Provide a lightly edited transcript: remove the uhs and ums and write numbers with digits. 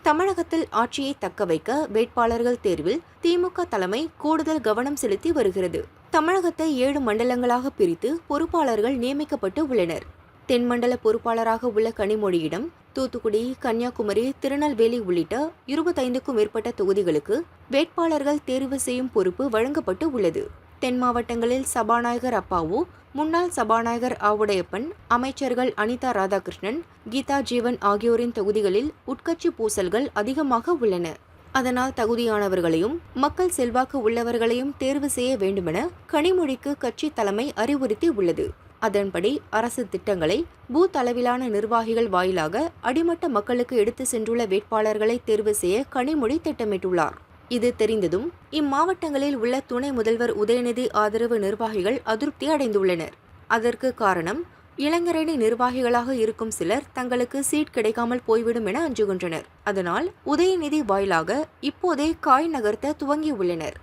தமிழகத்தில் ஆட்சியை தக்கவைக்க வேட்பாளர்கள் தேர்வில் திமுக தலைமை கூடுதல் கவனம் செலுத்தி வருகிறது. தமிழகத்தை 7 மண்டலங்களாக பிரித்து பொறுப்பாளர்கள் நியமிக்கப்பட்டு உள்ளனர். தென்மண்டல பொறுப்பாளராக உள்ள கனிமொழியிடம் தூத்துக்குடி, கன்னியாகுமரி, திருநெல்வேலி உள்ளிட்ட 25க்கும் மேற்பட்ட தொகுதிகளுக்கு வேட்பாளர்கள் தேர்வு செய்யும் பொறுப்பு வழங்கப்பட்டு உள்ளது. தென் மாவட்டங்களில் சபாநாயகர் அப்பாவு, முன்னாள் சபாநாயகர் ஆவுடையப்பன், அமைச்சர்கள் அனிதா ராதாகிருஷ்ணன், கீதா ஜீவன் ஆகியோரின் தொகுதிகளில் உட்கட்சி பூசல்கள் அதிகமாக உள்ளன. அதனால் தகுதியானவர்களையும் மக்கள் செல்வாக்கு உள்ளவர்களையும் தேர்வு செய்ய வேண்டுமென கனிமொழிக்கு கட்சி தலைமை அறிவுறுத்தி உள்ளது. அதன்படி அரசு திட்டங்களை பூத் அளவிலான நிர்வாகிகள் வாயிலாக அடிமட்ட மக்களுக்கு எடுத்து சென்றுள்ள வேட்பாளர்களை தேர்வு செய்ய கனிமொழி திட்டமிட்டுள்ளார். இது தெரிந்ததும் இம்மாவட்டங்களில் உள்ள துணை முதல்வர் உதயநிதி ஆதரவு நிர்வாகிகள் அதிருப்தி அடைந்துள்ளனர். அதற்கு காரணம், இளைஞரணி நிர்வாகிகளாக இருக்கும் சிலர் தங்களுக்கு சீட் கிடைக்காமல் போய்விடும் என அஞ்சுகின்றனர். அதனால் உதயநிதி வாயிலாக இப்போதே காய் நகர்த்த துவங்கியுள்ளனர்.